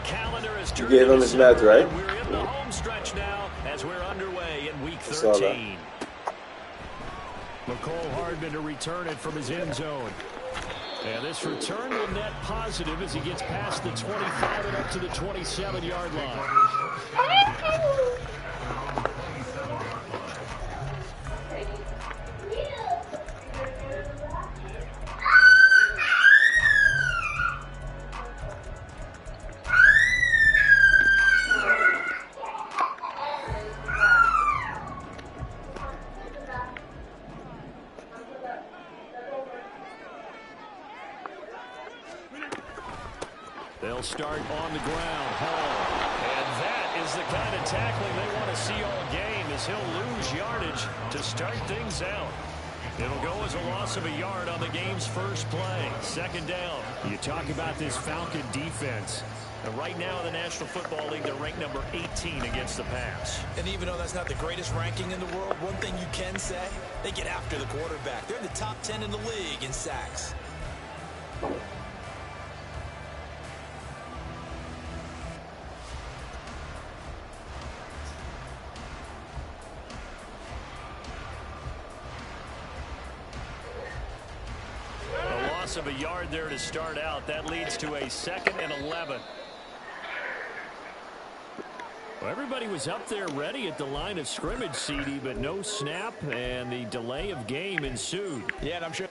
calendar is You gave him his meds, right? We're in the home stretch now as we're underway in week 13. McCole Hardman to return it from his end zone. And this return will net positive as he gets past the 25 and up to the 27-yard line. They'll start on the ground. Hall. And that is the kind of tackling they want to see all game as he'll lose yardage to start things out. It'll go as a loss of a yard on the game's first play. Second down. You talk about this Falcon defense. And right now in the National Football League, they're ranked number 18 against the pass. And even though that's not the greatest ranking in the world, one thing you can say, they get after the quarterback. They're in the top 10 in the league in sacks. Of a yard there to start out. That leads to a 2nd and 11. Well, everybody was up there ready at the line of scrimmage, CD, but no snap, and the delay of game ensued. Yeah, and I'm sure.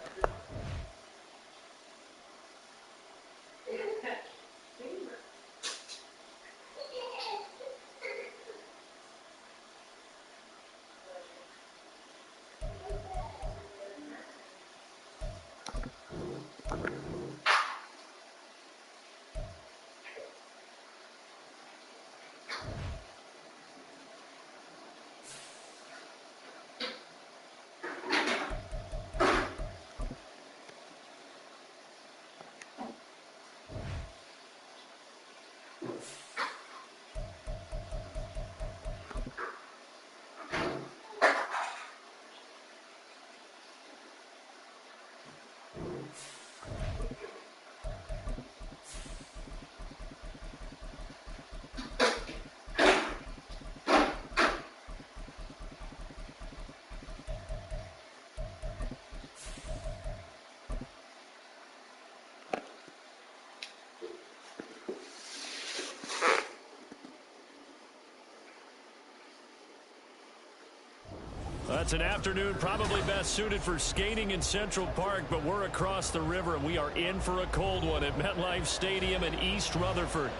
That's an afternoon probably best suited for skating in Central Park, but we're across the river and we are in for a cold one at MetLife Stadium in East Rutherford.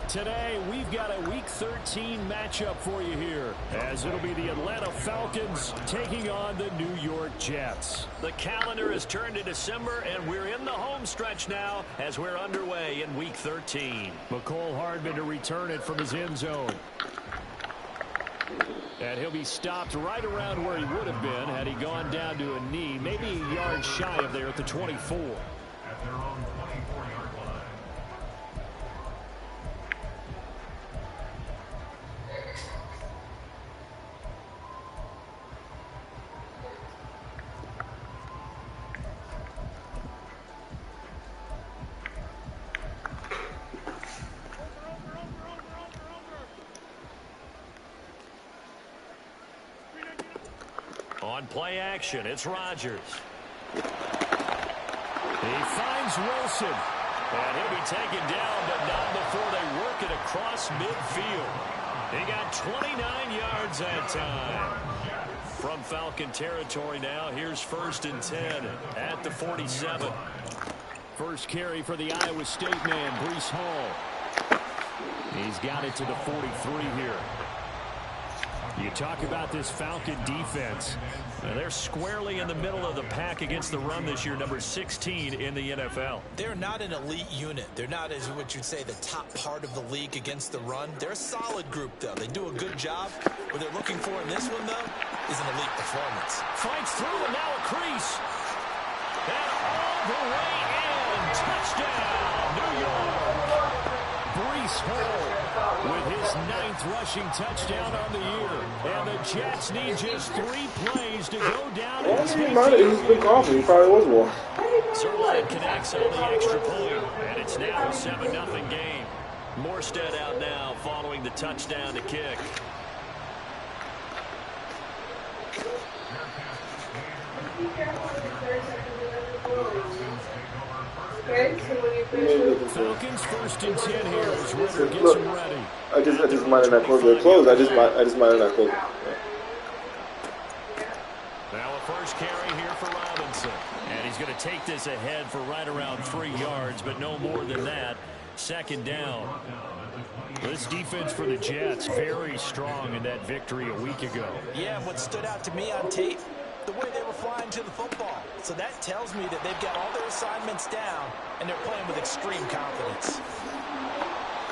Today, we've got a Week 13 matchup for you here, as it'll be the Atlanta Falcons taking on the New York Jets. The calendar has turned to December, and we're in the home stretch now as we're underway in Week 13. McCole Hardman to return it from his end zone. And he'll be stopped right around where he would have been had he gone down to a knee, maybe a yard shy of there at the 24. At their own 24-yard line. On play action, it's Rodgers. He finds Wilson. And he'll be taken down, but not before they work it across midfield. He got 29 yards that time. From Falcon territory now, here's 1st and 10 at the 47. First carry for the Iowa State man, Breece Hall. He's got it to the 43 here. You talk about this Falcon defense. They're squarely in the middle of the pack against the run this year, number 16 in the NFL. They're not an elite unit. They're not, as what you'd say, the top part of the league against the run. They're a solid group, though. They do a good job. What they're looking for in this one, though, is an elite performance. Fights through and now a crease. And all the way in. Touchdown, New York. Breece Hall with his 9th rushing touchdown on the year. And the Jets need just 3 plays to go down. He's been coughing. He probably was one. Zerline connects on the extra point. And it's now a 7-0 game. Morstead out now following the touchdown to kick. Falcons 1st and 10 here as Ritter gets them ready. I just might not close. They're closed. I just might not close. Now a first carry here for Robinson. And he's going to take this ahead for right around 3 yards, but no more than that. 2nd down. This defense for the Jets, very strong in that victory a week ago. Yeah, and what stood out to me on tape, the way they were flying to the football. So that tells me that they've got all their assignments down, and they're playing with extreme confidence.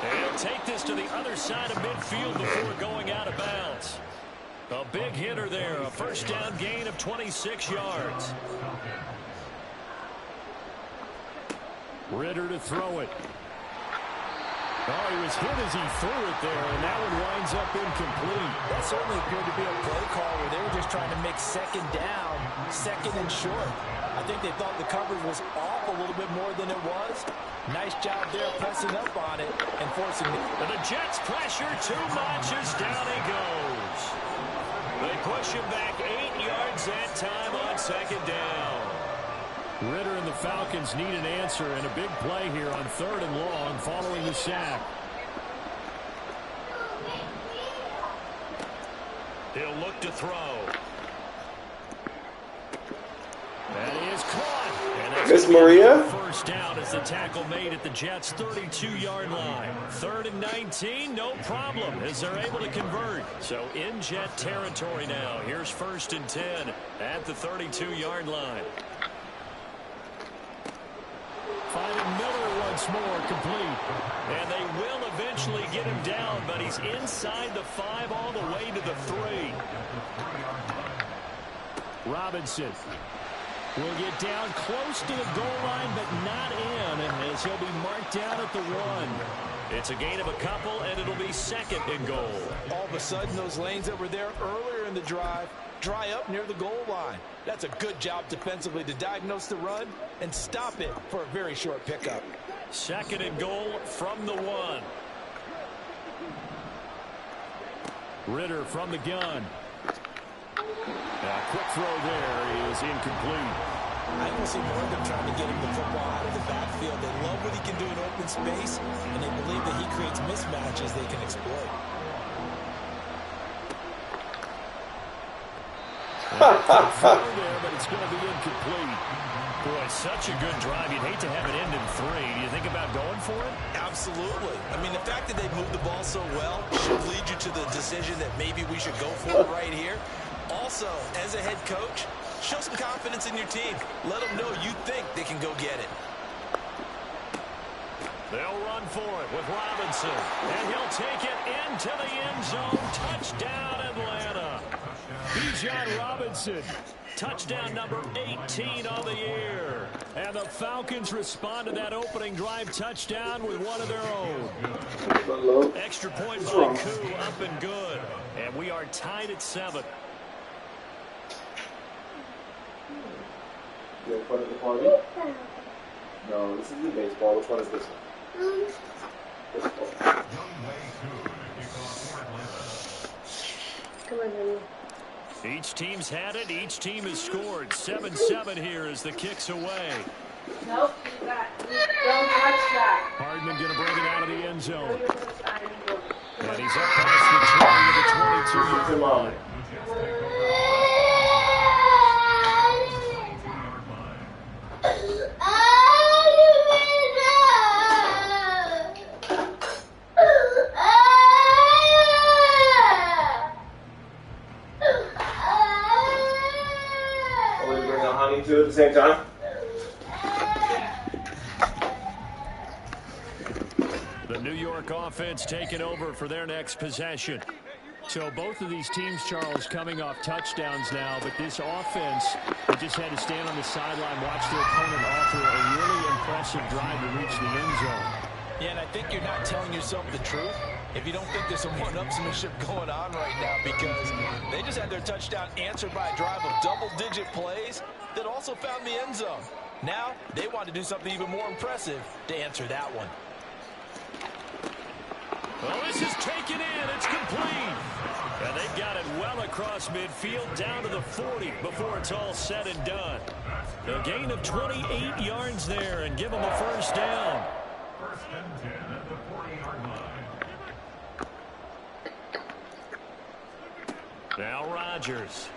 And he'll take this to the other side of midfield before going out of bounds. A big hitter there, a first down gain of 26 yards. Ritter to throw it. Oh, he was hit as he threw it there, and that one winds up incomplete. That certainly appeared to be a play call where they were just trying to make 2nd down, 2nd and short. I think they thought the coverage was off a little bit more than it was. Nice job there pressing up on it and forcing it. And the Jets pressure too much as down he goes. They push him back 8 yards that time on 2nd down. Ritter and the Falcons need an answer and a big play here on 3rd and long following the sack. He'll look to throw. That is caught. And that's Miss Maria? First down as the tackle made at the Jets' 32-yard line. 3rd and 19, no problem as they're able to convert. So in Jet territory now. Here's 1st and 10 at the 32-yard line. Finding Miller once more complete. And they will eventually get him down, but he's inside the 5 all the way to the 3. Robinson will get down close to the goal line, but not in, as he'll be marked down at the 1. It's a gain of a couple, and it'll be 2nd and goal. All of a sudden, those lanes that were there earlier in the drive dry up near the goal line. That's a good job defensively to diagnose the run and stop it for a very short pickup. 2nd and goal from the 1. Ritter from the gun. A quick throw there is incomplete. I don't see more of them trying to get him the football out of the backfield. They love what he can do in open space, and they believe that he creates mismatches they can exploit. There, but it's going to be incomplete. Boy, such a good drive. You'd hate to have it end in 3. Do you think about going for it? Absolutely. I mean, the fact that they moved the ball so well should lead you to the decision that maybe we should go for it right here. Also, as a head coach, show some confidence in your team. Let them know you think they can go get it. They'll run for it with Robinson, and he'll take it into the end zone. Touchdown, Atlanta. Bijan Robinson, touchdown number 18 on the year. And the Falcons respond to that opening drive touchdown with one of their own. Extra point by Koo, up and good. And we are tied at 7. You have fun at the party? No, this is the baseball. Which one is this one? Baseball. Come on, honey. Each team's had it. Each team has scored. 7-7 here as the kick's away. Nope, don't touch that. Hardman going to bring it out of the end zone. And he's up past the 20 to the 22-yard line. At the same time. The New York offense taking over for their next possession. So both of these teams, Charles, coming off touchdowns now, but this offense, they just had to stand on the sideline, watch their opponent offer a really impressive drive to reach the end zone. Yeah, and I think you're not telling yourself the truth if you don't think there's some one-upsmanship going on right now, because they just had their touchdown answered by a drive of double-digit plays that also found the end zone. Now, they want to do something even more impressive to answer that one. Well, this is taken in. It's complete. And they've got it well across midfield down to the 40 before it's all said and done. A gain of 28 yards there and give them a first down. First and 10 at the 40-yard line. Now Rodgers.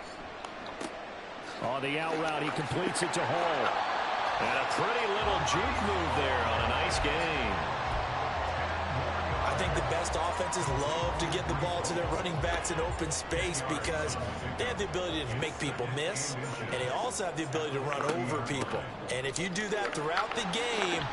On the out route, he completes it to Hall. And a pretty little juke move there on a nice game. I think the best offenses love to get the ball to their running backs in open space because they have the ability to make people miss, and they also have the ability to run over people. And if you do that throughout the game,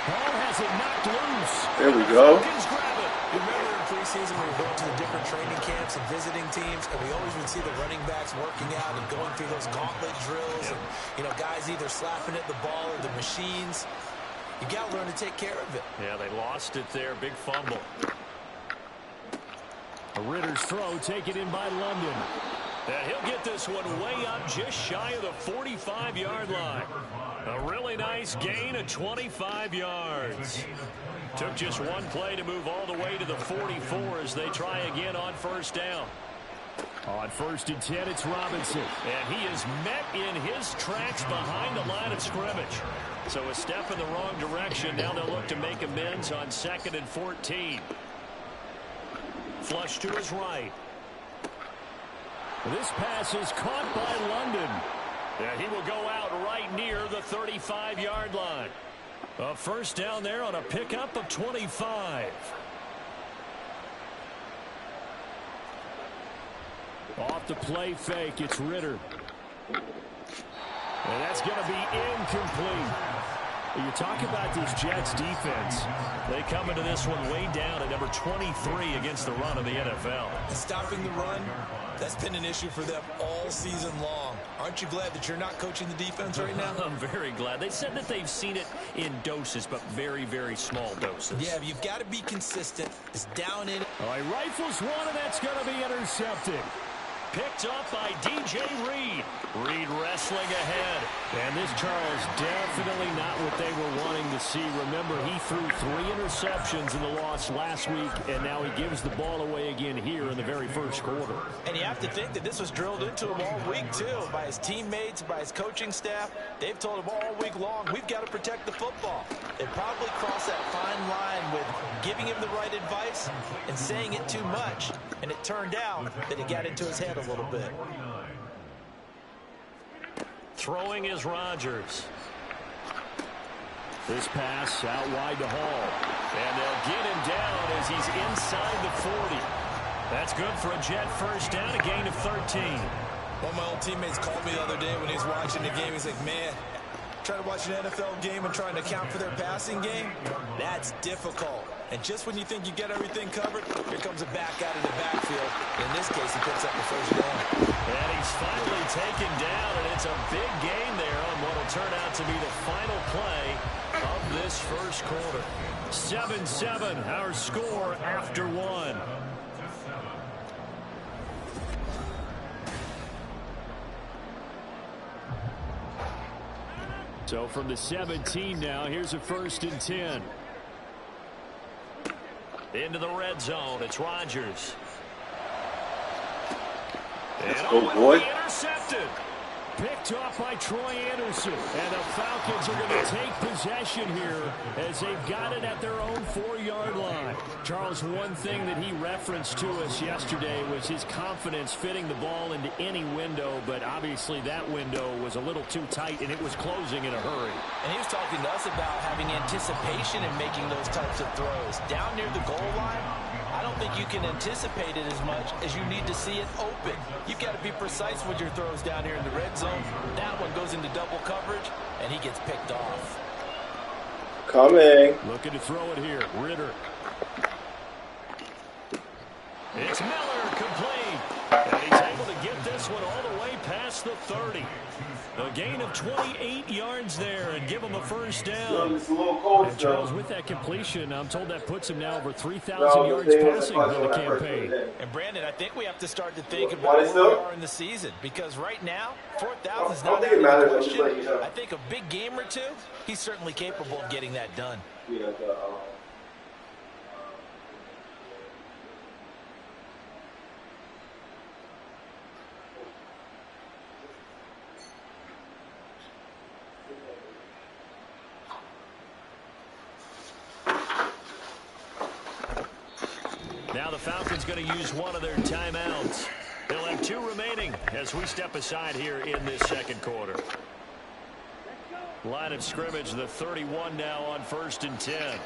Hall has it knocked loose. There we go. Falcons grab it. remember in preseason we were going to the different training camps and visiting teams, and we always would see the running backs working out and going through those gauntlet drills, and, you know, guys either slapping at the ball or the machines. You got to learn to take care of it. Yeah, they lost it there. Big fumble. A Ritter's throw taken in by London. And he'll get this one way up just shy of the 45-yard line. A really nice gain of 25 yards. Took just one play to move all the way to the 44 as they try again on first down. On 1st and 10, it's Robinson. And he is met in his tracks behind the line of scrimmage. So a step in the wrong direction. Now they'll look to make amends on 2nd and 14. Flush to his right. This pass is caught by London. And he will go out right near the 35-yard line. A first down there on a pickup of 25. Off the play fake, it's Ritter. And that's going to be incomplete. You talk about this Jets defense. They come into this one way down at number 23 against the run of the NFL. And stopping the run, that's been an issue for them all season long. Aren't you glad that you're not coaching the defense right now? I'm very glad. They said that they've seen it in doses, but very, very small doses. Yeah, you've got to be consistent. It's down in. All right, rifles one, and that's going to be intercepted. Picked up by DJ Reed. Reed wrestling ahead. And this, Charles, definitely not what they were wanting to see. Remember, he threw 3 interceptions in the loss last week, and now he gives the ball away again here in the very first quarter. And you have to think that this was drilled into him all week, too, by his teammates, by his coaching staff. They've told him all week long, we've got to protect the football. They probably crossed that fine line with giving him the right advice and saying it too much. And it turned out that it got into his head a little bit. Throwing is Rodgers. This pass out wide to Hall. And they'll get him down as he's inside the 40. That's good for a Jet first down, a gain of 13. One of my old teammates called me the other day when he was watching the game. He's like, man, trying to watch an NFL game and trying to account for their passing game, that's difficult. And just when you think you get everything covered, here comes a back out of the backfield. In this case, he picks up the first down. And he's finally taken down, and it's a big gain there on what will turn out to be the final play of this first quarter. 7-7, our score after 1. So from the 17 now, here's a 1st and 10. Into the red zone, it's Rodgers. Let's go, boy. Intercepted. Picked off by Troy Anderson. And the Falcons are going to take possession here as they've got it at their own 4-yard line. Charles, one thing that he referenced to us yesterday was his confidence fitting the ball into any window, but obviously that window was a little too tight and it was closing in a hurry. And he was talking to us about having anticipation in making those types of throws. Down near the goal line, I don't think you can anticipate it as much as you need to see it open. You've got to be precise with your throws down here in the red zone. That one goes into double coverage, and he gets picked off. Coming. Looking to throw it here. Ritter. It's Miller, complete. And he's able to get this one all the way past the 30. A gain of 28 yards there and give him a first down. It's a little cold, and Charles, with that completion, I'm told that puts him now over 3,000 yards passing for the campaign. And Brandon, I think we have to start to think about where we are in the season, because right now, 4,000 is not out of the question. I think a big game or two, he's certainly capable of getting that done. Now the Falcons going to use one of their timeouts. They'll have 2 remaining as we step aside here in this second quarter. Line of scrimmage, the 31 now on 1st and 10.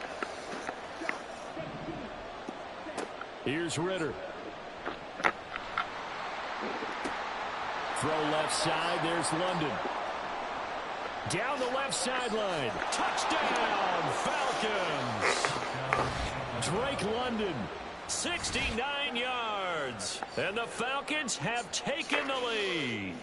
Here's Ritter. Throw left side. There's London. Down the left sideline. Touchdown, Falcons. Drake London, 69 yards. And the Falcons have taken the lead.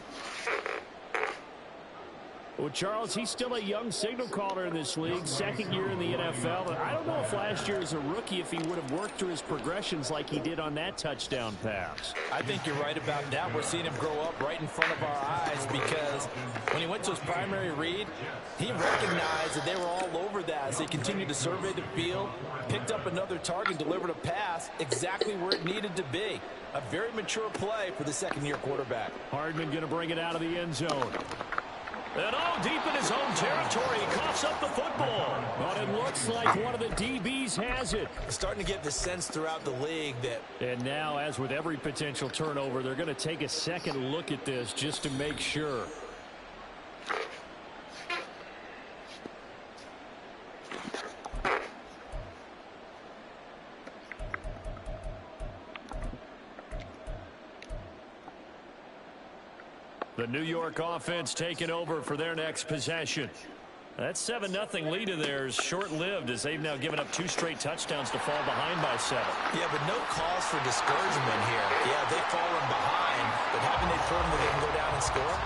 Well, Charles, he's still a young signal caller in this league, 2nd year in the NFL. And I don't know if last year as a rookie, if he would have worked through his progressions like he did on that touchdown pass. I think you're right about that. We're seeing him grow up right in front of our eyes because when he went to his primary read, he recognized that they were all over that as he continued to survey the field, picked up another target, delivered a pass exactly where it needed to be. A very mature play for the 2nd-year quarterback. Hardman going to bring it out of the end zone. And all deep in his own territory, he coughs up the football. But it looks like one of the DBs has it. Starting to get the sense throughout the league that... And now, as with every potential turnover, they're going to take a second look at this just to make sure. The New York offense taking over for their next possession. That 7-0 lead of theirs short-lived as they've now given up 2 straight touchdowns to fall behind by 7. Yeah, but no cause for discouragement here. Yeah, they've fallen behind, but haven't they proven that they can go down and score?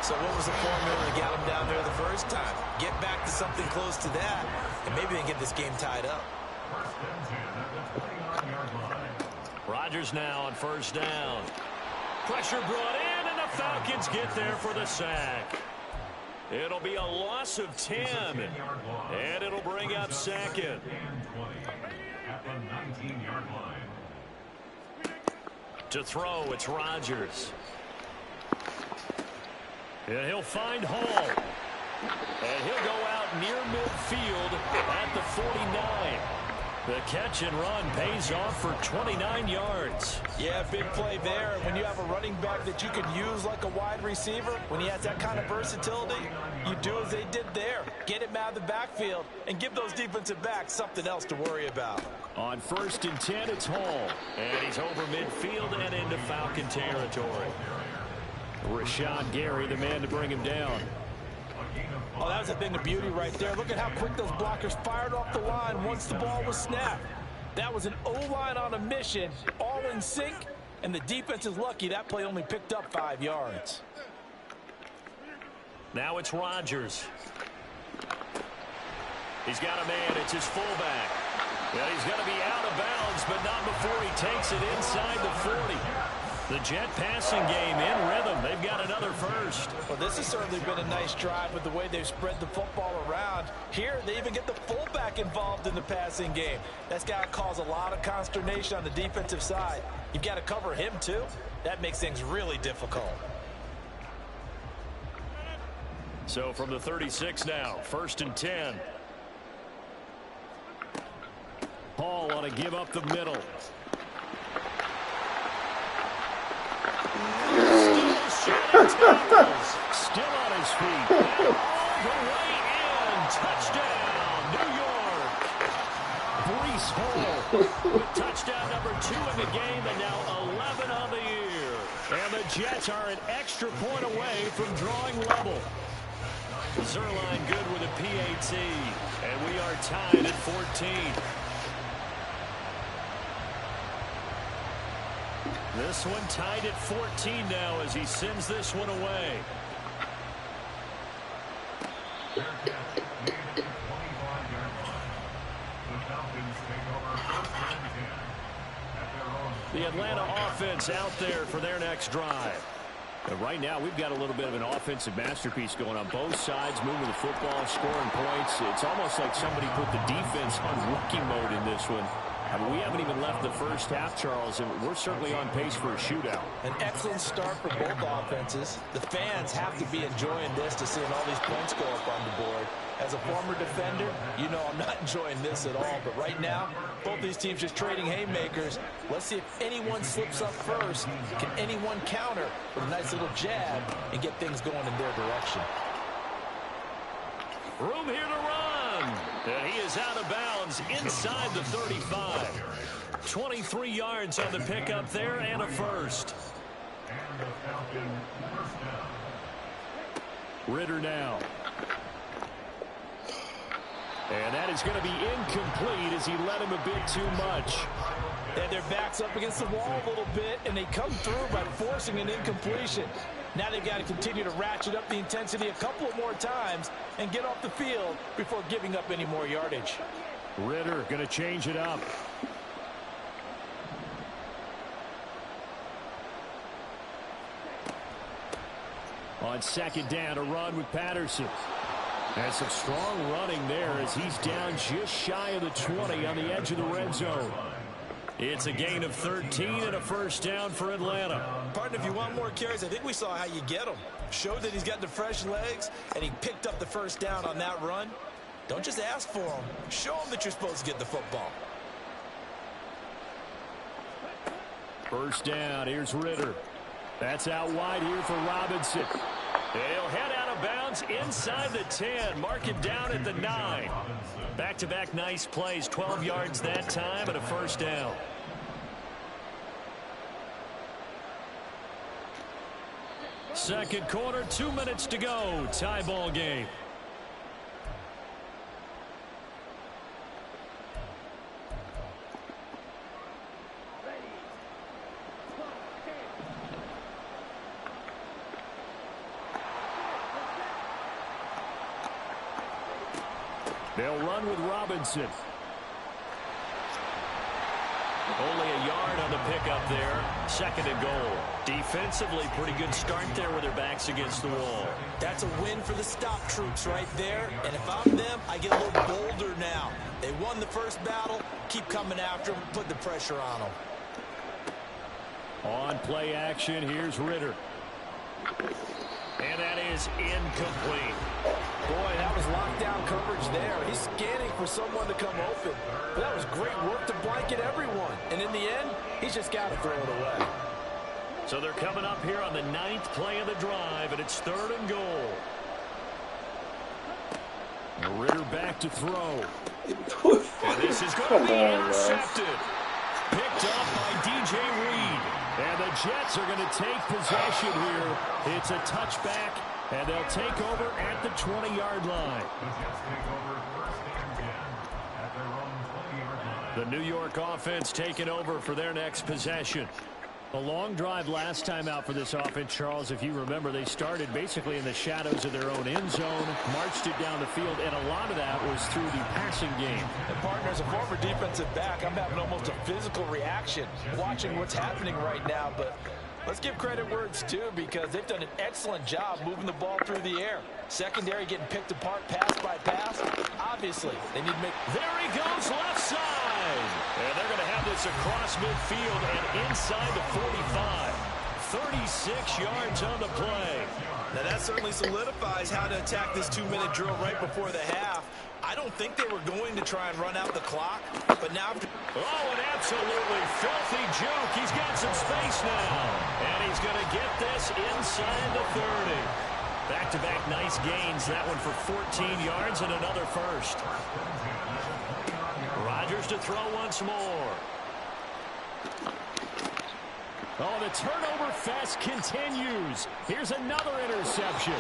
So what was the formula to get them down there the first time? Get back to something close to that, and maybe they can get this game tied up. Rodgers now on 1st down. Pressure brought in, and the Falcons get there for the sack. It'll be a loss of 10, and it'll bring up 2nd. To throw, it's Rodgers. And he'll find Hall. And he'll go out near midfield at the 49. The catch and run pays off for 29 yards. Yeah, big play there. When you have a running back that you can use like a wide receiver, when he has that kind of versatility, you do as they did there. Get him out of the backfield and give those defensive backs something else to worry about. On 1st and 10, it's Hall. And he's over midfield and into Falcon territory. Rashawn Gary, the man to bring him down. Oh, that was a thing of beauty right there. Look at how quick those blockers fired off the line once the ball was snapped. That was an O-line on a mission, all in sync, and the defense is lucky that play only picked up 5 yards. Now it's Rodgers. He's got a man. It's his fullback. Well, he's going to be out of bounds, but not before he takes it inside the 40. The Jet passing game in rhythm. They've got another first. Well, this has certainly been a nice drive with the way they've spread the football around. Here, they even get the fullback involved in the passing game. That's got to cause a lot of consternation on the defensive side. You've got to cover him, too. That makes things really difficult. So from the 36 now, 1st and 10. Hall on a give up the middle. Still on his feet. All the way in. Touchdown, New York. Breece Hall. Touchdown number 2 in the game, and now 11 on the year. And the Jets are an extra point away from drawing level. Zerline good with a PAT. And we are tied at 14. This one tied at 14 now as he sends this one away. The Atlanta offense out there for their next drive. And right now, we've got a little bit of an offensive masterpiece going on both sides, moving the football, scoring points. It's almost like somebody put the defense on rookie mode in this one. I mean, we haven't even left the first half, Charles, and we're certainly on pace for a shootout. An excellent start for both offenses. The fans have to be enjoying this to seeing all these points go up on the board. As a former defender, you know I'm not enjoying this at all. But right now, Both these teams just trading haymakers. Let's see if anyone slips up first. Can anyone counter with a nice little jab and get things going in their direction? Room here to run. And he is out of bounds inside the 35. 23 yards on the pickup there and a first. And the Falcon first down. Ritter now. And that is going to be incomplete as he led him a bit too much. And their backs up against the wall a little bit, and they come through by forcing an incompletion. Now they've got to continue to ratchet up the intensity a couple of more times and get off the field before giving up any more yardage. Ritter going to change it up. On second down, a run with Patterson. And some strong running there as he's down just shy of the 20 on the edge of the red zone. It's a gain of 13 and a first down for Atlanta. Partner, if you want more carries, I think we saw how you get him. Showed that he's got the fresh legs, and he picked up the first down on that run. Don't just ask for him. Show him that you're supposed to get the football. First down, here's Ritter. That's out wide here for Robinson. He'll head out of bounds inside the 10. Mark it down at the 9. Back-to-back nice plays. 12 yards that time and a first down. Second quarter, 2 minutes to go. Tie ball game. They'll run with Robinson. Only a yard on the pickup there. Second and goal. Defensively, pretty good start there with their backs against the wall. That's a win for the stop troops right there. And if I'm them, I get a little bolder now. They won the first battle. Keep coming after them. Put the pressure on them. On play action, here's Ritter. And that is incomplete. Boy, that was lockdown coverage there. He's scanning for someone to come open. But that was great work to blanket everyone. And in the end, he's just got to throw it away. So they're coming up here on the 9th play of the drive, and it's third and goal. Ritter back to throw. And this is going to be intercepted. Picked up by DJ Reed. And the Jets are going to take possession here. It's a touchback, and they'll take over at the 20-yard line. The Jets take over first and 10 at their own 20-yard line. The New York offense taking over for their next possession. A long drive last time out for this offense, Charles. If you remember, they started basically in the shadows of their own end zone, marched it down the field, and a lot of that was through the passing game. And partner, as a former defensive back, I'm having almost a physical reaction watching what's happening right now. But let's give credit where it's due, because they've done an excellent job moving the ball through the air. Secondary getting picked apart pass by pass. Obviously, they need to make... There he goes, left side. And they're going to have this across midfield and inside the 45. 36 yards on the play. Now that certainly solidifies how to attack this 2-minute drill right before the half. I don't think they were going to try and run out the clock, but now... Oh, an absolutely filthy joke. He's got some space now. And he's going to get this inside the 30. Back-to-back nice gains. That one for 14 yards and another first. Rodgers to throw once more. Oh, the turnover fest continues. Here's another interception.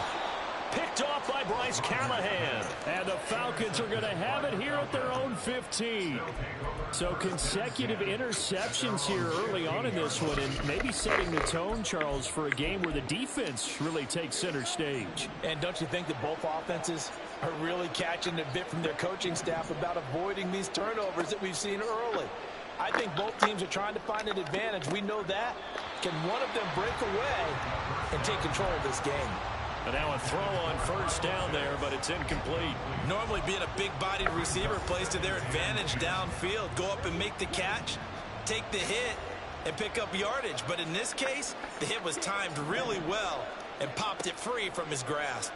Picked off by Bryce Callahan. And the Falcons are going to have it here at their own 15. So consecutive interceptions here early on in this one, and maybe setting the tone, Charles, for a game where the defense really takes center stage. And don't you think that both offenses are really catching a bit from their coaching staff about avoiding these turnovers that we've seen early? I think both teams are trying to find an advantage. We know that. Can one of them break away and take control of this game? And now a throw on first down there, but it's incomplete. Normally being a big-bodied receiver plays to their advantage downfield. Go up and make the catch, take the hit, and pick up yardage. But in this case, the hit was timed really well and popped it free from his grasp.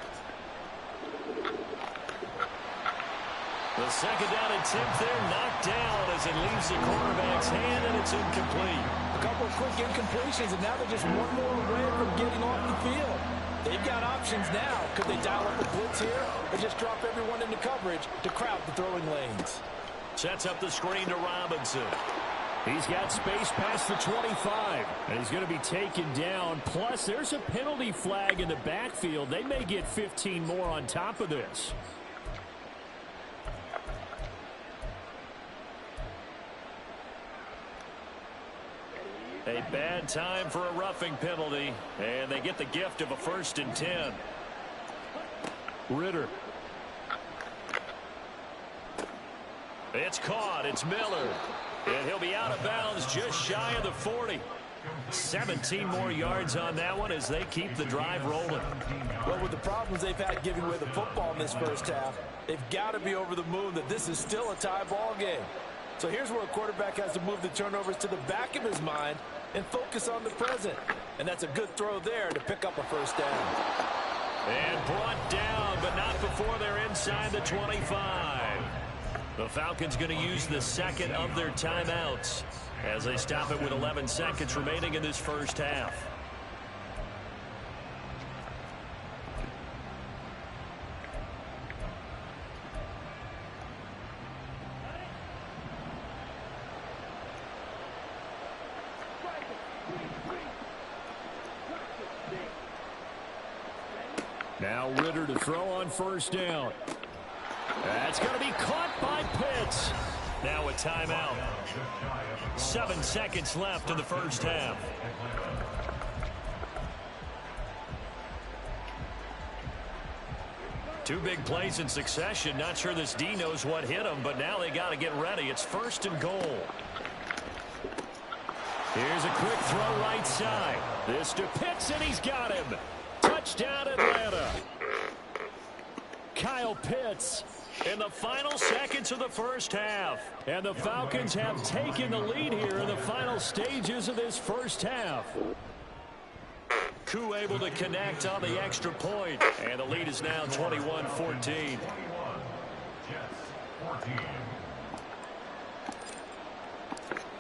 The second down attempt there knocked down as it leaves the quarterback's hand, and it's incomplete. A couple of quick incompletions, and now they're just one more away from getting off the field. They've got options now. Could they dial up a blitz here or just drop everyone into coverage to crowd the throwing lanes? Sets up the screen to Robinson. He's got space past the 25, and he's going to be taken down. Plus, there's a penalty flag in the backfield. They may get 15 more on top of this. A bad time for a roughing penalty, and they get the gift of a 1st and 10. Ritter. It's caught. It's Miller. And he'll be out of bounds just shy of the 40. 17 more yards on that one as they keep the drive rolling. Well, with the problems they've had giving away the football in this first half, they've got to be over the moon that this is still a tie ball game. So here's where a quarterback has to move the turnovers to the back of his mind and focus on the present. And that's a good throw there to pick up a 1st down. And brought down, but not before they're inside the 25. The Falcons going to use the second of their timeouts as they stop it with 11 seconds remaining in this first half. Now Ritter to throw on 1st down. That's going to be caught by Pitts. Now a timeout. 7 seconds left in the first half. Two big plays in succession. Not sure this D knows what hit him, but now they got to get ready. It's 1st and goal. Here's a quick throw right side. This to Pitts, and he's got him. Touchdown Atlanta. Kyle Pitts in the final seconds of the first half. And the Falcons have taken the lead here in the final stages of this first half. Koo able to connect on the extra point. And the lead is now 21-14.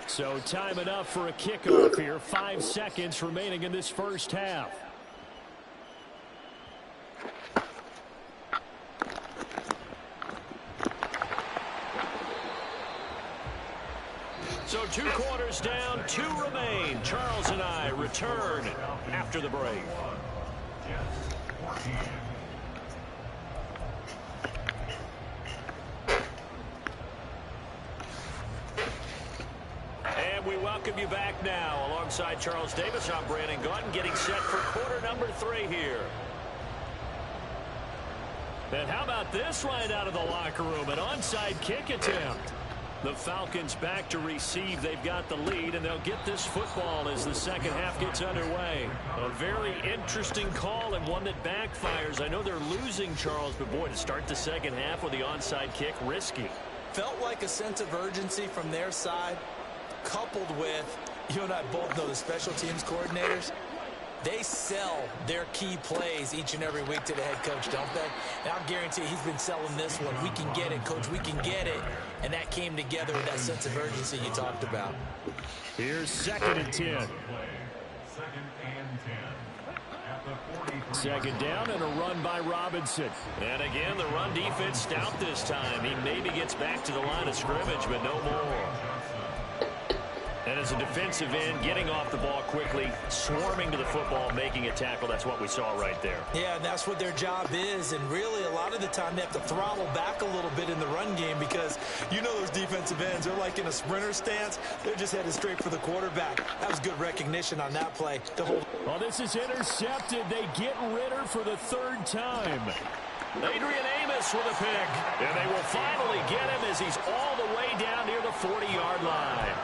So time enough for a kickoff here. 5 seconds remaining in this first half. So 2 quarters down, 2 remain. Charles and I return after the break. And we welcome you back now. Alongside Charles Davis, I'm Brandon Gaudin, getting set for quarter number 3 here. And how about this right out of the locker room? An onside kick attempt. The Falcons back to receive. They've got the lead, and they'll get this football as the second half gets underway. A very interesting call and one that backfires. I know they're losing, Charles, but boy, to start the second half with the onside kick, risky. Felt like a sense of urgency from their side, coupled with, you and I both know the special teams coordinators. They sell their key plays each and every week to the head coach, don't they? And I'll guarantee he's been selling this one. We can get it, coach. We can get it. And that came together with that sense of urgency you talked about. Here's 2nd and 10. Second down and a run by Robinson. And again, the run defense stout this time. He maybe gets back to the line of scrimmage, but no more. And as a defensive end, getting off the ball quickly, swarming to the football, making a tackle. That's what we saw right there. Yeah, and that's what their job is. And really, a lot of the time, they have to throttle back a little bit in the run game because you know those defensive ends, they're like in a sprinter stance. They're just headed straight for the quarterback. That was good recognition on that play to hold. Well, this is intercepted. They get Ritter for the 3rd time. Adrian Amos with a pick. And they will finally get him as he's all the way down near the 40-yard line.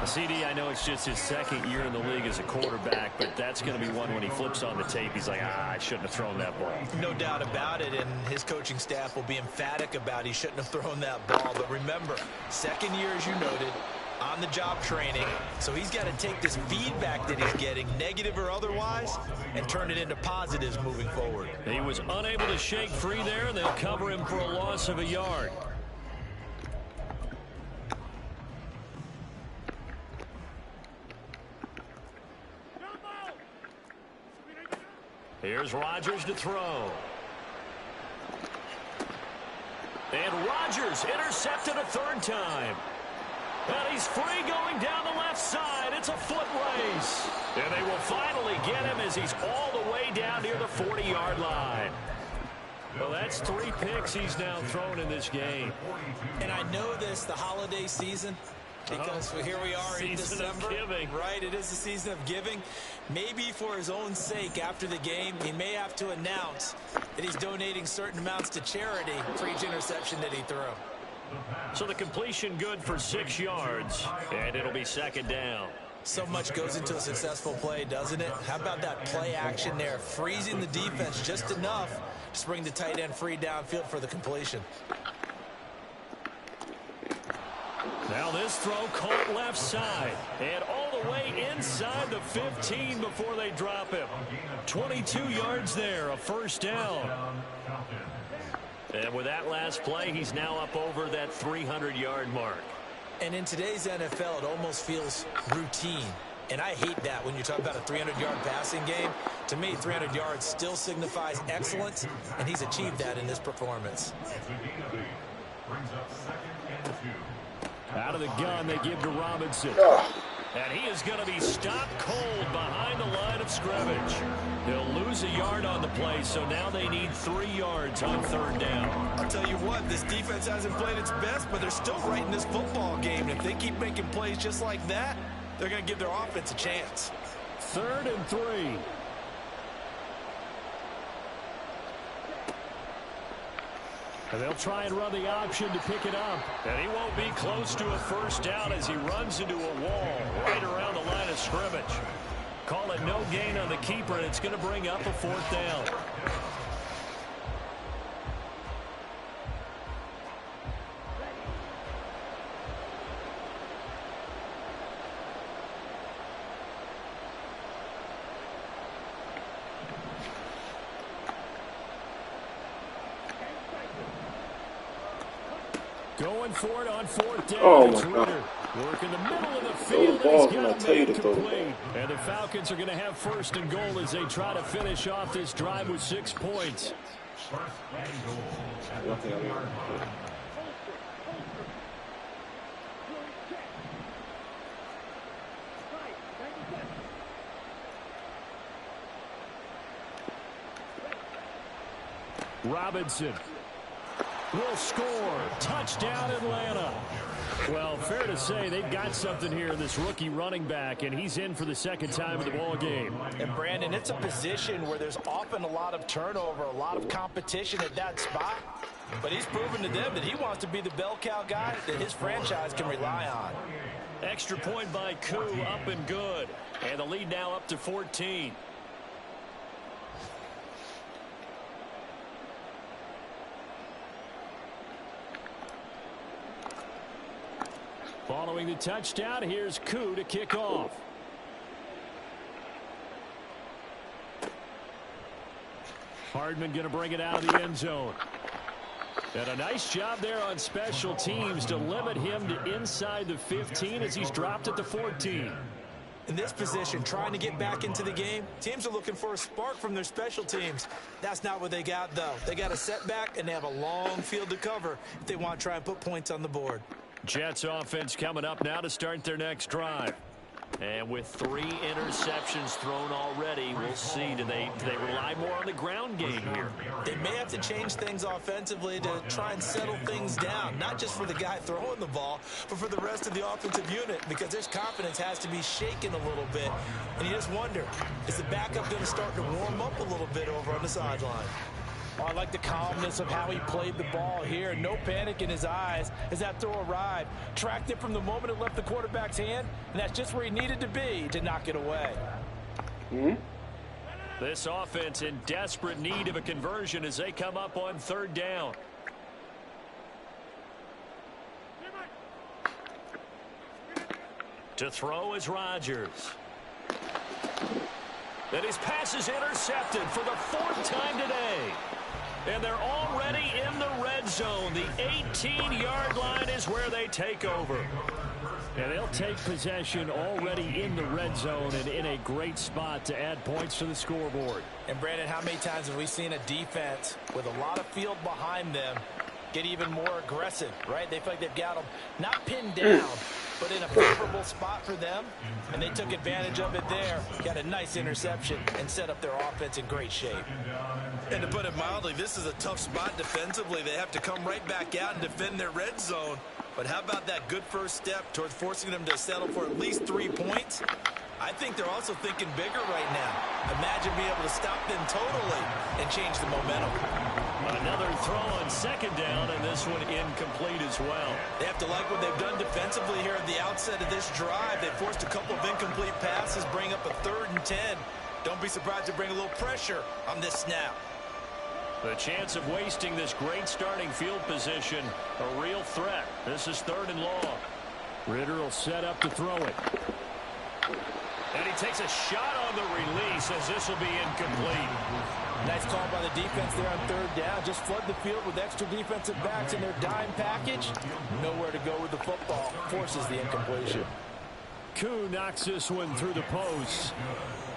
CD, I know it's just his 2nd year in the league as a quarterback, but that's going to be one when he flips on the tape. He's like, I shouldn't have thrown that ball. No doubt about it, and his coaching staff will be emphatic about he shouldn't have thrown that ball. But remember, 2nd year, as you noted, on-the-job training. So he's got to take this feedback that he's getting, negative or otherwise, and turn it into positives moving forward. He was unable to shake free there, and they'll cover him for a loss of a yard. Here's Rodgers to throw. And Rodgers intercepted a third time. And he's free going down the left side. It's a foot race. And they will finally get him as he's all the way down near the 40-yard line. Well, that's 3 picks he's now thrown in this game. And I know this, the holiday season, because here we are in December. Right, it is the season of giving. Maybe for his own sake, after the game, he may have to announce that he's donating certain amounts to charity for each interception that he threw. So the completion good for 6 yards, and it'll be second down. So much goes into a successful play, doesn't it? How about that play action there, freezing the defense just enough to bring the tight end free downfield for the completion. Now this throw caught left side and all the way inside the 15 before they drop him. 22 yards there, a first down. And with that last play, he's now up over that 300-yard mark. And in today's NFL, it almost feels routine. And I hate that when you talk about a 300-yard passing game. To me, 300 yards still signifies excellence, and he's achieved that in this performance. Out of the gun, they give to Robinson. And he is going to be stopped cold behind the line of scrimmage. He'll lose a yard on the play, so now they need 3 yards on third down. I'll tell you what, this defense hasn't played its best, but they're still right in this football game. And if they keep making plays just like that, they're going to give their offense a chance. 3rd and 3. And they'll try and run the option to pick it up. And he won't be close to a first down as he runs into a wall right around the line of scrimmage. Call it no gain on the keeper, and it's going to bring up a 4th down. Going for it on 4th down. Oh my God. Work in the middle of the field. Those balls when I tell you to throw the ball. And the Falcons are going to have 1st and goal as they try to finish off this drive with 6 points. Robinson will score. Touchdown, Atlanta. Well, fair to say they've got something here in this rookie running back, and he's in for the 2nd time in the ball game. And, Brandon, it's a position where there's often a lot of turnover, a lot of competition at that spot. But he's proven to them that he wants to be the bell cow guy that his franchise can rely on. Extra point by Koo, up and good. And the lead now up to 14. Following the touchdown, here's Koo to kick off. Hardman going to bring it out of the end zone. And a nice job there on special teams to limit him to inside the 15 as he's dropped at the 14. In this position, trying to get back into the game, teams are looking for a spark from their special teams. That's not what they got, though. They got a setback, and they have a long field to cover if they want to try and put points on the board. Jets offense coming up now to start their next drive. And with 3 interceptions thrown already, we'll see. Do they rely more on the ground game here? They may have to change things offensively to try and settle things down, not just for the guy throwing the ball, but for the rest of the offensive unit, because their confidence has to be shaken a little bit. And you just wonder, is the backup going to start to warm up a little bit over on the sideline? Oh, I like the calmness of how he played the ball here. No panic in his eyes as that throw arrived. Tracked it from the moment it left the quarterback's hand, and that's just where he needed to be to knock it away. This offense in desperate need of a conversion as they come up on 3rd down. To throw is Rodgers. And his pass is intercepted for the 4th time today. And they're already in the red zone. The 18-yard line is where they take over. And they'll take possession already in the red zone and in a great spot to add points to the scoreboard. And, Brandon, how many times have we seen a defense with a lot of field behind them get even more aggressive, right? They feel like they've got them not pinned down, but in a favorable spot for them, and they took advantage of it there. Got a nice interception and set up their offense in great shape. And to put it mildly, this is a tough spot defensively. They have to come right back out and defend their red zone. But how about that good first step towards forcing them to settle for at least 3 points? I think they're also thinking bigger right now. Imagine being able to stop them totally and change the momentum. Another throw on second down, and this one incomplete as well. They have to like what they've done defensively here at the outset of this drive. They forced a couple of incomplete passes, bring up a 3rd and 10. Don't be surprised to bring a little pressure on this snap. The chance of wasting this great starting field position, a real threat. This is 3rd and long. Ritter will set up to throw it. And he takes a shot on the release as this will be incomplete. Nice call by the defense there on 3rd down. Just flood the field with extra defensive backs in their dime package. Nowhere to go with the football. Forces the incompletion. Koo knocks this one through the post.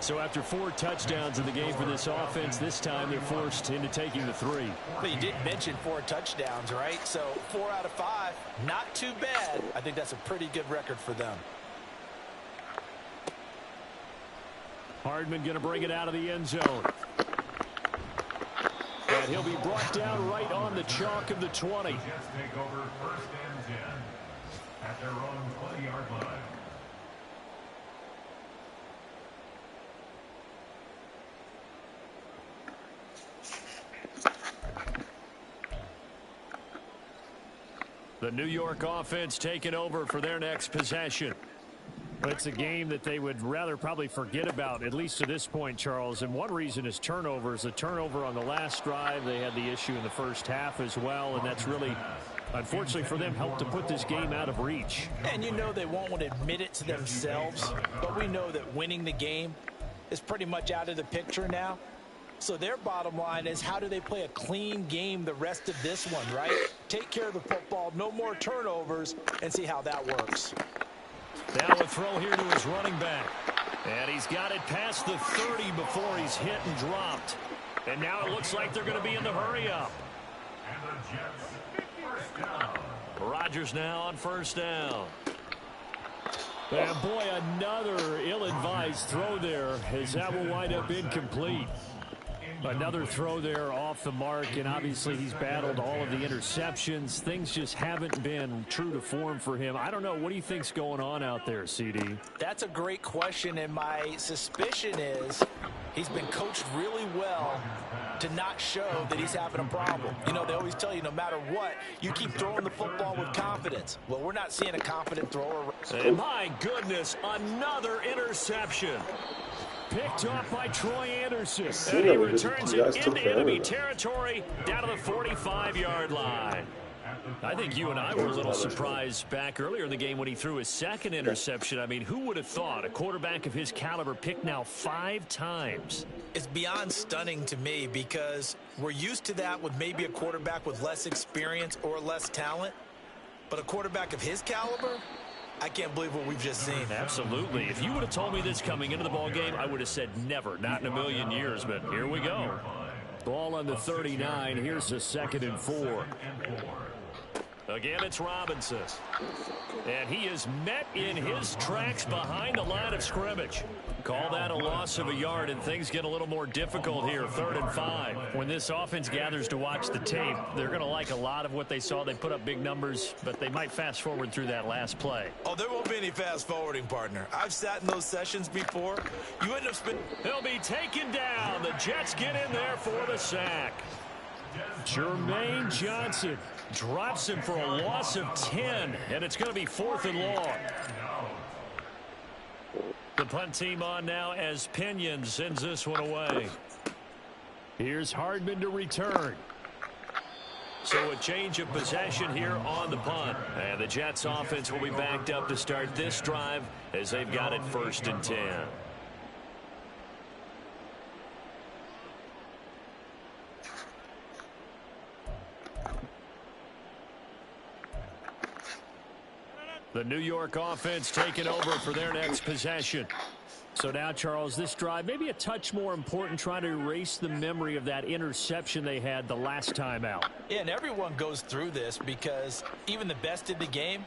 So after 4 touchdowns in the game for this offense, this time they're forced into taking the 3. But you did mention 4 touchdowns, right? So 4 out of 5, not too bad. I think that's a pretty good record for them. Hardman going to bring it out of the end zone. And he'll be brought down right on the chalk of the 20. Jets take over 1st and 10 at their own 20-yard line. The New York offense taking over for their next possession. It's a game that they would rather probably forget about, at least to this point, Charles. And one reason is turnovers. A turnover on the last drive. They had the issue in the first half as well, and that's really, unfortunately for them, helped to put this game out of reach. And you know they won't want to admit it to themselves, but we know that winning the game is pretty much out of the picture now. So their bottom line is, how do they play a clean game the rest of this one, right? Take care of the football, no more turnovers, and see how that works. Now a throw here to his running back. And he's got it past the 30 before he's hit and dropped. And now it looks like they're going to be in the hurry-up. And the Jets, 1st down. Rodgers now on 1st down. And boy, another ill-advised throw there, as that will wind up incomplete. Another throw there off the mark, and obviously he's battled all of the interceptions. Things just haven't been true to form for him. I don't know. What do you think's going on out there, CD? That's a great question, and my suspicion is he's been coached really well to not show that he's having a problem. You know, they always tell you no matter what, you keep throwing the football with confidence. Well, we're not seeing a confident thrower. And my goodness, another interception. Picked off by Troy Anderson. And he returns it into enemy territory down to the 45-yard line. I think you and I were a little surprised back earlier in the game when he threw his 2nd interception. I mean, who would have thought a quarterback of his caliber picked now 5 times? It's beyond stunning to me because we're used to that with maybe a quarterback with less experience or less talent. But a quarterback of his caliber, I can't believe what we've just seen. Absolutely. If you would have told me this coming into the ball game, I would have said never, not in a million years. But here we go. Ball on the 39. Here's the 2nd and 4. Again, it's Robinson. And he is met in his tracks behind the line of scrimmage. Call that a loss of a yard, and things get a little more difficult here. 3rd and 5. When this offense gathers to watch the tape, they're going to like a lot of what they saw. They put up big numbers, but they might fast forward through that last play. Oh, there won't be any fast forwarding, partner. I've sat in those sessions before. You end up spending. He'll be taken down. The Jets get in there for the sack. Jermaine Johnson drops him for a loss of 10, and it's going to be 4th and long. The punt team on now as Pinion sends this one away. Here's Hardman to return. So a change of possession here on the punt. And the Jets offense will be backed up to start this drive as they've got it 1st and 10. The New York offense taking over for their next possession. So now, Charles, this drive maybe a touch more important, trying to erase the memory of that interception they had the last time out. Yeah, and everyone goes through this because even the best in the game,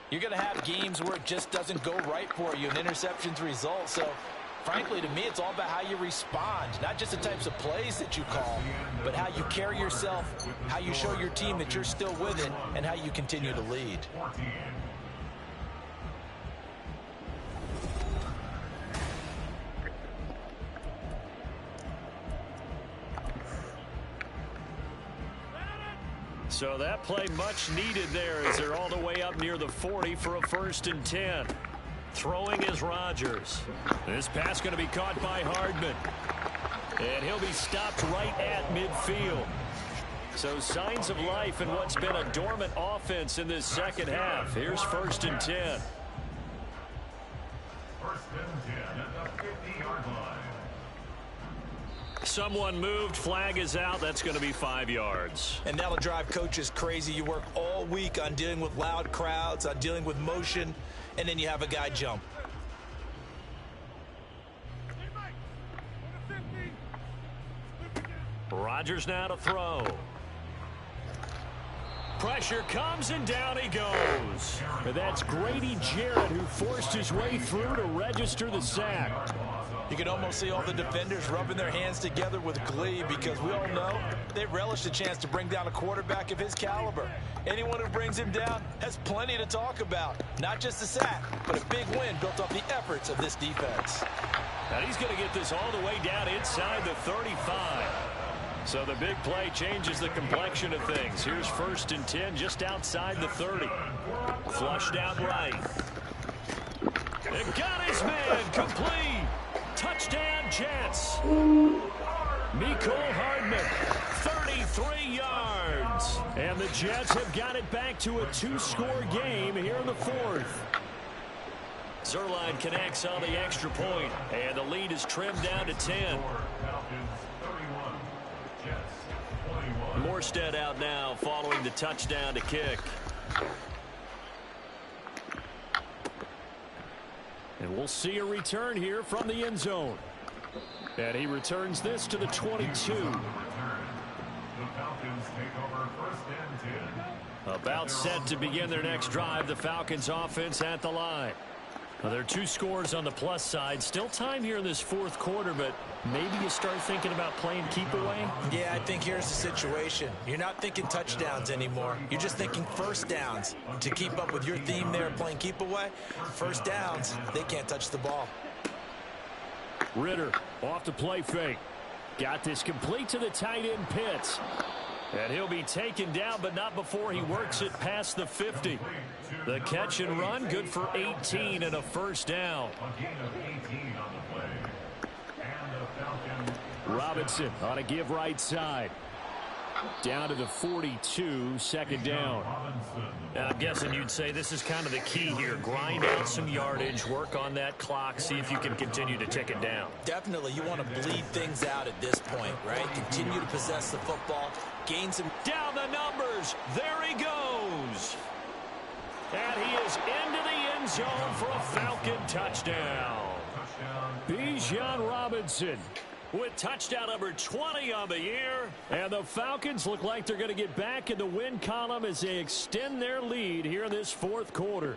you're going to have games where it just doesn't go right for you, and interceptions result. So, frankly, to me, it's all about how you respond, not just the types of plays that you call, but how you carry yourself, how you show your team that you're still with it, and how you continue to lead. So that play much needed there as they're all the way up near the 40 for a 1st and 10. Throwing is Rodgers. This pass going to be caught by Hardman. And he'll be stopped right at midfield. So signs of life in what's been a dormant offense in this second half. Here's 1st and 10. 1st and 10 at the 50-yard line. Someone moved. Flag is out. That's going to be 5 yards. And that'll drive coaches crazy. You work all week on dealing with loud crowds, on dealing with motion, and then you have a guy jump. Rodgers now to throw. Pressure comes and down he goes. And that's Grady Jarrett who forced his way through to register the sack. You can almost see all the defenders rubbing their hands together with glee because we all know they relish the chance to bring down a quarterback of his caliber. Anyone who brings him down has plenty to talk about. Not just a sack, but a big win built off the efforts of this defense. And he's going to get this all the way down inside the 35. So the big play changes the complexion of things. Here's 1st and 10 just outside the 30. Flushed out right. And got his man complete. Touchdown, Jets. Mecole Hardman, 33 yards. And the Jets have got it back to a 2-score game here in the 4th. Zerline connects on the extra point, and the lead is trimmed down to 10. Morstead out now following the touchdown to kick. And we'll see a return here from the end zone. And he returns this to the 22. About set to begin their next drive. The Falcons offense at the line. Now, there are 2 scores on the plus side. Still time here in this 4th quarter, but maybe you start thinking about playing keep away? Yeah, I think here's the situation. You're not thinking touchdowns anymore. You're just thinking 1st downs. To keep up with your theme there playing keep away, 1st downs, they can't touch the ball. Ritter off the play fake. Got this complete to the tight end Pitts. And he'll be taken down, but not before he works it past the 50. The catch and run, good for 18 and a 1st down. Robinson on a give right side. Down to the 42, 2nd down. Now, I'm guessing you'd say this is kind of the key here. Grind out some yardage, work on that clock, see if you can continue to tick it down. Definitely, you want to bleed things out at this point, right? Continue to possess the football, gain some... Down the numbers, there he goes. And he is into the end zone for a Falcon touchdown. Bijan Robinson with touchdown number 20 on the year. And the Falcons look like they're going to get back in the win column as they extend their lead here in this 4th quarter.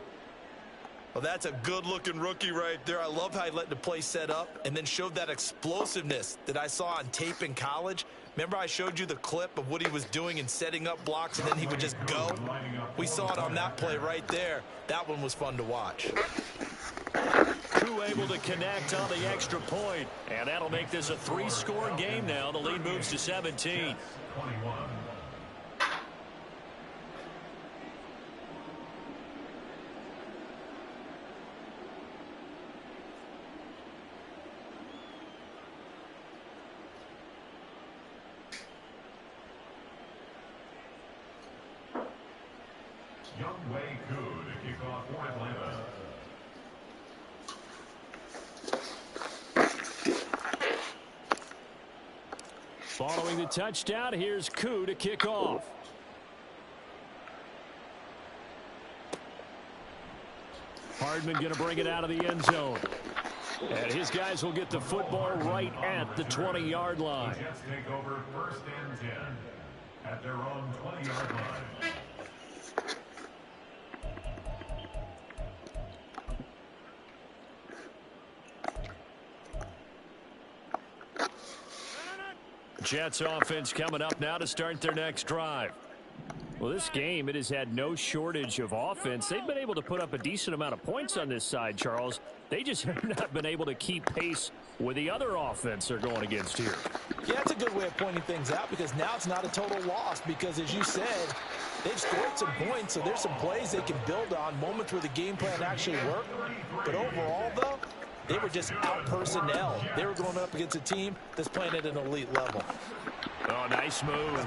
Well, that's a good-looking rookie right there. I love how he let the play set up and then showed that explosiveness that I saw on tape in college. Remember I showed you the clip of what he was doing and setting up blocks, and then he would just go? We saw it on that play right there. That one was fun to watch. Crew able to connect on the extra point, and that'll make this a 3-score game now. The lead moves to 17. Following the touchdown, here's Koo to kick off. Hardman going to bring it out of the end zone. And his guys will get the football right at the 20-yard line. The Jets take over 1st and 10 at their own 20-yard line. Jets offense coming up now to start their next drive. Well, this game, it has had no shortage of offense. They've been able to put up a decent amount of points on this side, Charles. They just have not been able to keep pace with the other offense they're going against here. Yeah, it's a good way of pointing things out because now it's not a total loss because, as you said, they've scored some points, so there's some plays they can build on, moments where the game plan actually worked. But overall, though, they were just out-personnel. They were going up against a team that's playing at an elite level. Oh, nice move.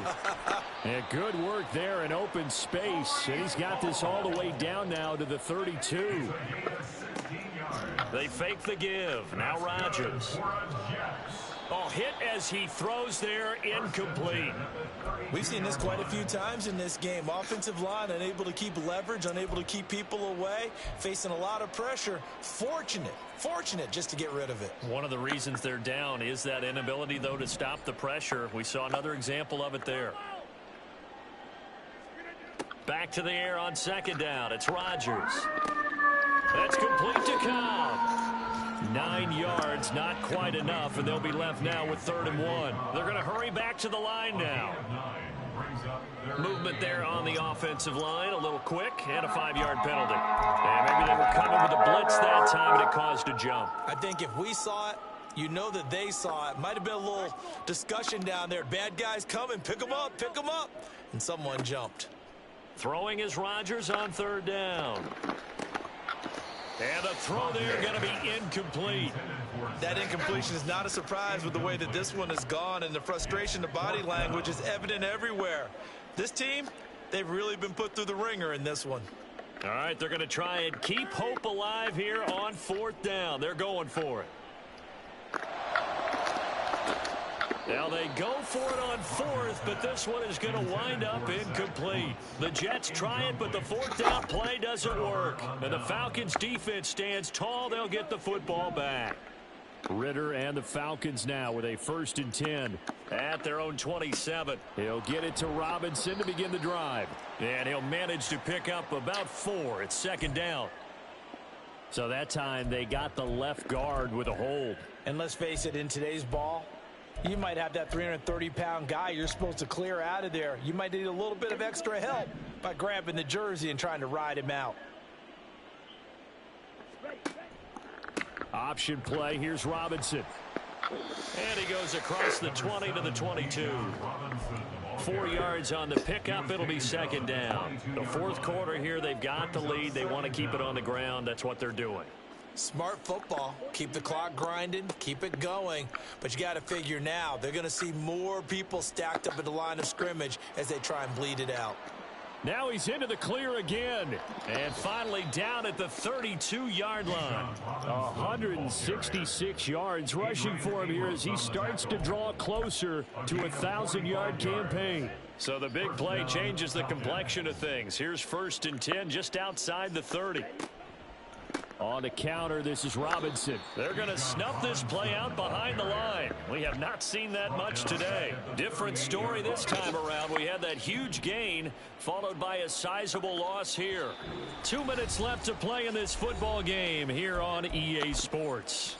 Yeah, good work there in open space. And he's got this all the way down now to the 32. They fake the give. Now Rodgers. Oh, hit as he throws there, incomplete. We've seen this quite a few times in this game. Offensive line unable to keep leverage, unable to keep people away, facing a lot of pressure. Fortunate just to get rid of it. One of the reasons they're down is that inability, though, to stop the pressure. We saw another example of it there. Back to the air on 2nd down. It's Rodgers. That's complete to Cobb. 9 yards, not quite enough, and they'll be left now with 3rd and 1. They're going to hurry back to the line now. Movement there on the offensive line, a little quick, and a 5-yard penalty. And maybe they were coming with a blitz that time, and it caused a jump. I think if we saw it, you know that they saw it. Might have been a little discussion down there. Bad guys coming, pick them up, and someone jumped. Throwing is Rodgers on 3rd down. And the throw there going to be incomplete. That incompletion is not a surprise with the way that this one has gone, and the frustration, the body language is evident everywhere. This team, they've really been put through the ringer in this one. All right, they're going to try and keep hope alive here on 4th down. They're going for it. Now they go for it on 4th, but this one is going to wind up incomplete. The Jets try it, but the 4th down play doesn't work. And the Falcons defense stands tall. They'll get the football back. Ritter and the Falcons now with a 1st and 10 at their own 27. He'll get it to Robinson to begin the drive. And he'll manage to pick up about 4. It's 2nd down. So that time they got the left guard with a hold. And let's face it, in today's ball, you might have that 330-pound guy you're supposed to clear out of there. You might need a little bit of extra help by grabbing the jersey and trying to ride him out. Option play. Here's Robinson. And he goes across the 20 to the 22. 4 yards on the pickup. It'll be 2nd down. The 4th quarter here, they've got the lead. They want to keep it on the ground. That's what they're doing. Smart football. Keep the clock grinding. Keep it going. But you got to figure now they're going to see more people stacked up at the line of scrimmage as they try and bleed it out. Now he's into the clear again. And finally down at the 32-yard line. 166 yards rushing for him here as he starts to draw closer to a 1,000-yard campaign. So the big play changes the complexion of things. Here's 1st and 10 just outside the 30. On the counter, this is Robinson. They're going to snuff this play out behind the line. We have not seen that much today. Different story this time around. We had that huge gain followed by a sizable loss here. 2 minutes left to play in this football game here on EA Sports.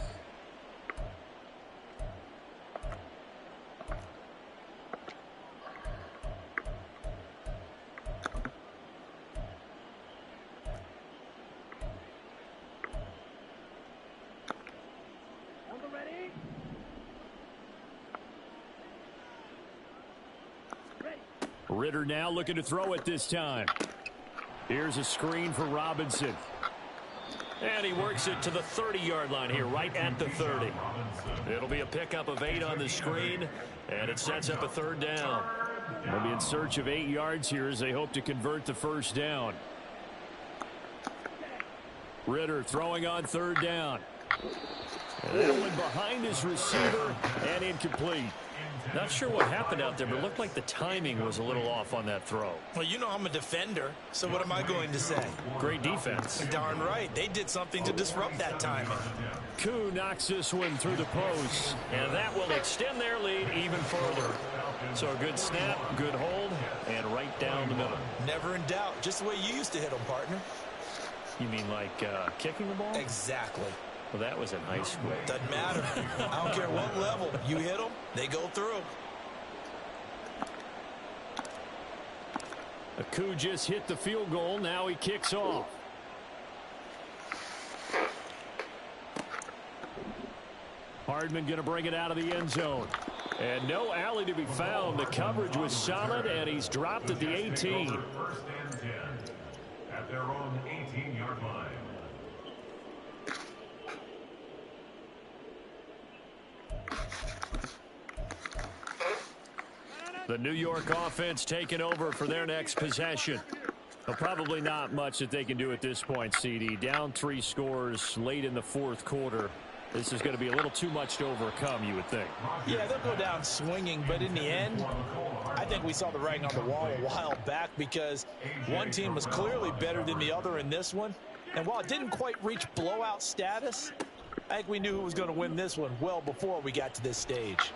Ritter now looking to throw it this time. Here's a screen for Robinson. And he works it to the 30-yard line here, right at the 30. It'll be a pickup of 8 on the screen, and it sets up a 3rd down. They'll be in search of 8 yards here as they hope to convert the 1st down. Ritter throwing on 3rd down. And that one behind his receiver and incomplete. Not sure what happened out there, but it looked like the timing was a little off on that throw. Well, you know I'm a defender, so what am I going to say? Great defense. Darn right. They did something to disrupt that timing. Koo knocks this one through the post, and that will extend their lead even further. So a good snap, good hold, and right down the middle. Never in doubt. Just the way you used to hit them, partner. You mean like kicking the ball? Exactly. Well, that was in high school. Doesn't matter. I don't care what level. You hit them, they go through. Koo just hit the field goal. Now he kicks off. Hardman going to bring it out of the end zone. And no alley to be found. The coverage was solid, and he's dropped at the 18. First and 10 at their own 18-yard line. The New York offense taking over for their next possession. Well, probably not much that they can do at this point, CD. Down 3 scores late in the fourth quarter. This is going to be a little too much to overcome, you would think. Yeah, they'll go down swinging, but in the end, I think we saw the writing on the wall a while back because one team was clearly better than the other in this one. And while it didn't quite reach blowout status, I think we knew who was going to win this one well before we got to this stage.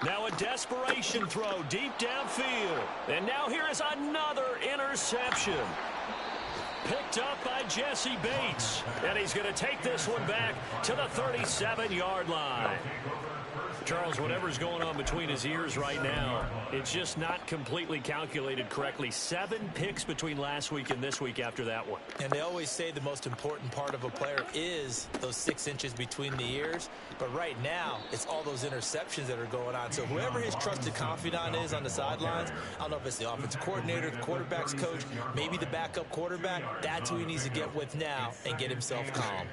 Now a desperation throw deep downfield. And now here is another interception. Picked up by Jesse Bates. And he's going to take this one back to the 37-yard line. Charles, whatever's going on between his ears right now, it's just not completely calculated correctly. 7 picks between last week and this week after that one. And they always say the most important part of a player is those 6 inches between the ears. But right now, it's all those interceptions that are going on. So whoever his trusted confidant is on the sidelines, I don't know if it's the offensive coordinator, the quarterback's coach, maybe the backup quarterback, that's who he needs to get with now and get himself calm.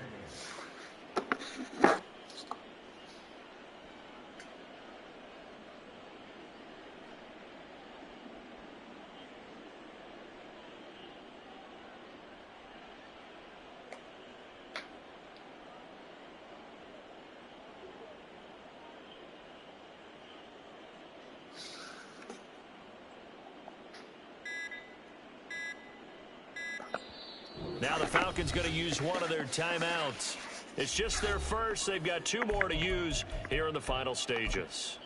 Now the Falcons going to use one of their timeouts. It's just their first. They've got 2 more to use here in the final stages.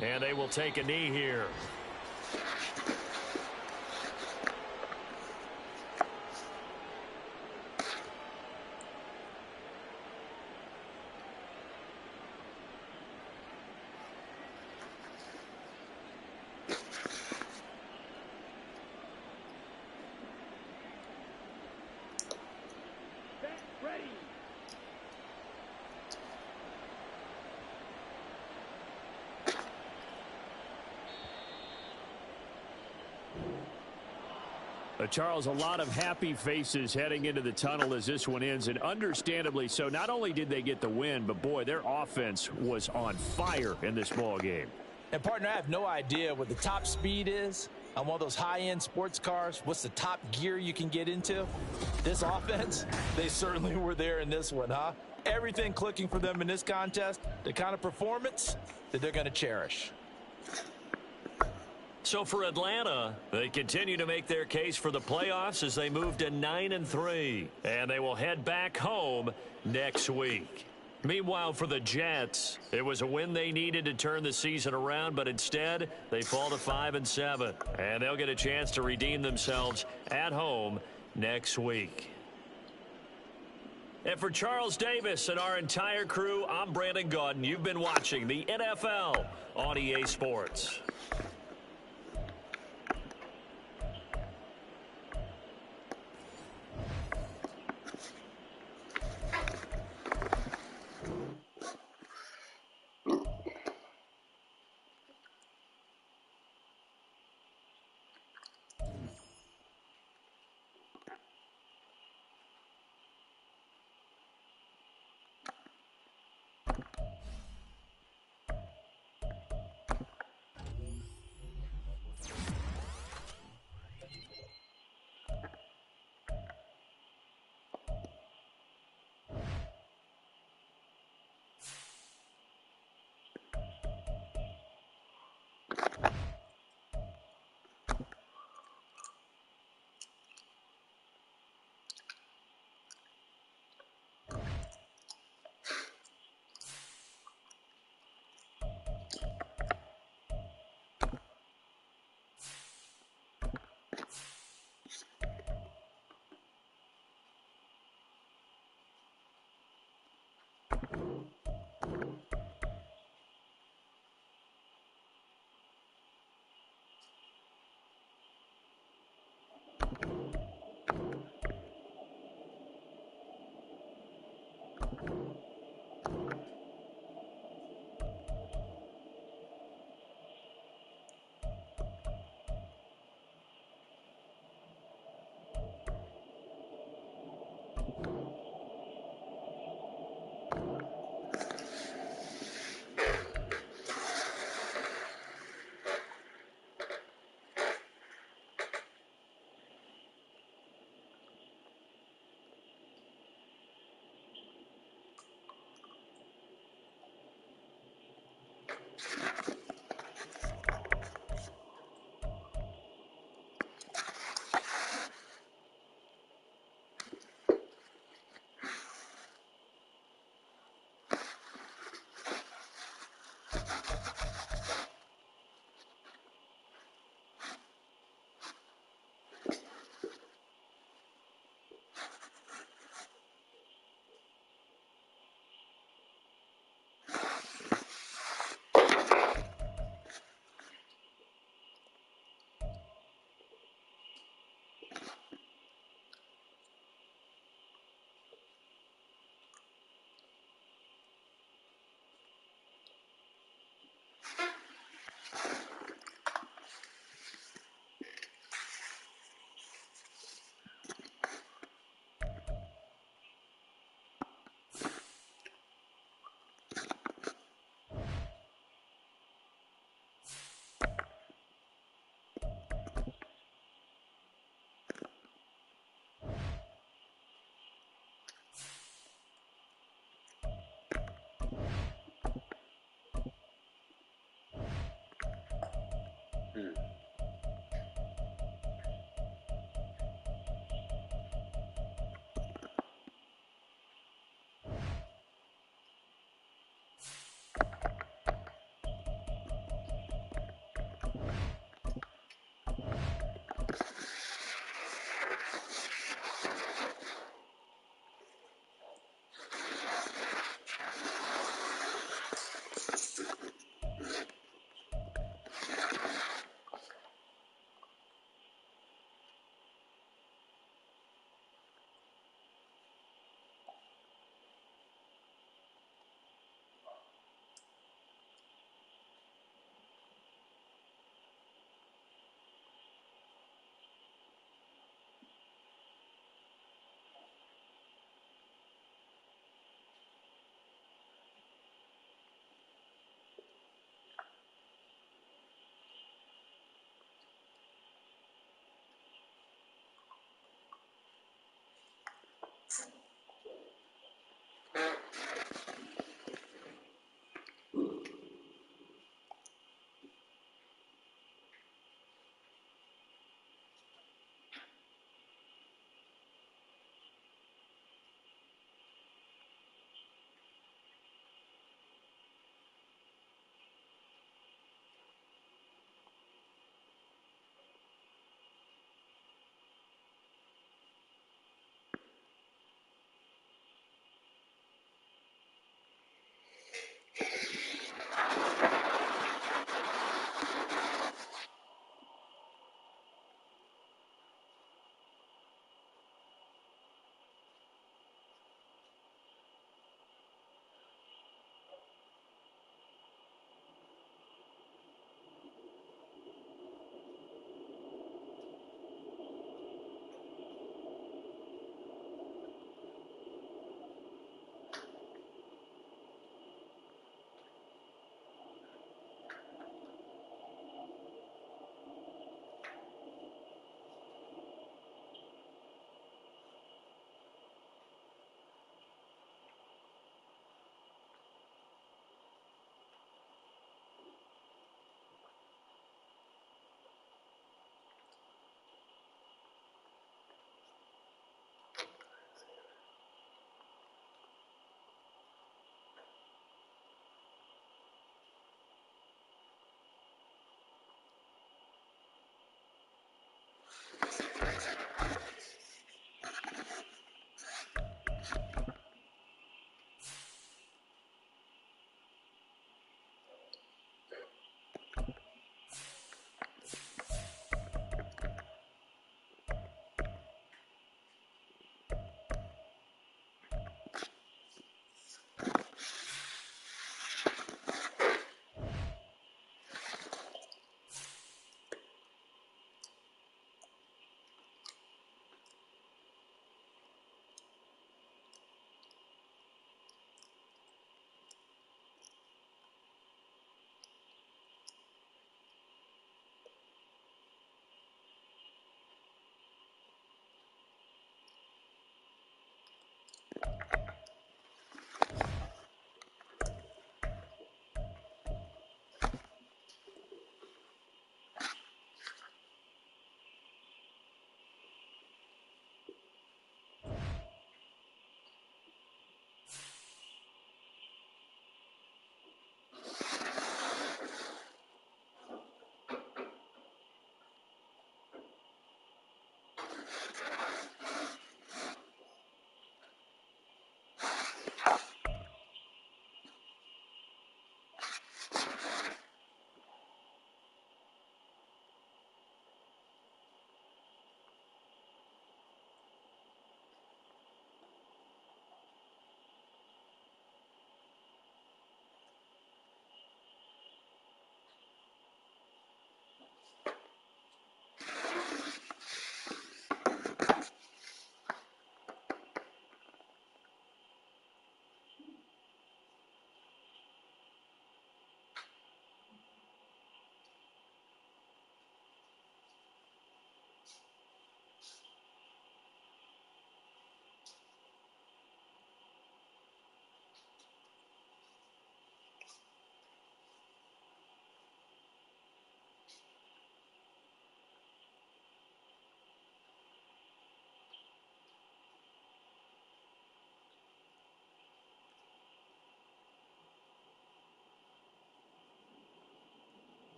And they will take a knee here. Charles, a lot of happy faces heading into the tunnel as this one ends, and understandably so. Not only did they get the win, but boy, their offense was on fire in this ball game. And partner, I have no idea what the top speed is on one of those high-end sports cars. What's the top gear you can get into? This offense, they certainly were there in this one, huh? Everything clicking for them in this contest, the kind of performance that they're going to cherish. So for Atlanta, they continue to make their case for the playoffs as they move to 9-3. And they will head back home next week. Meanwhile, for the Jets, it was a win they needed to turn the season around, but instead they fall to 5-7. And they'll get a chance to redeem themselves at home next week. And for Charles Davis and our entire crew, I'm Brandon Gaudin. You've been watching the NFL on EA Sports.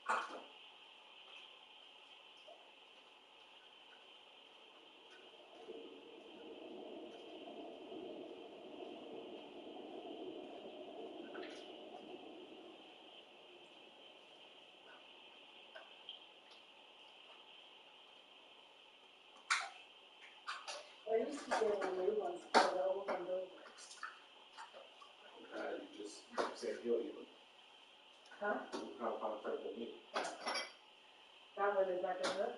I used to get the new ones, but the old ones over. You just say he'll eat them. Huh? How comfortable me. That one is not gonna look.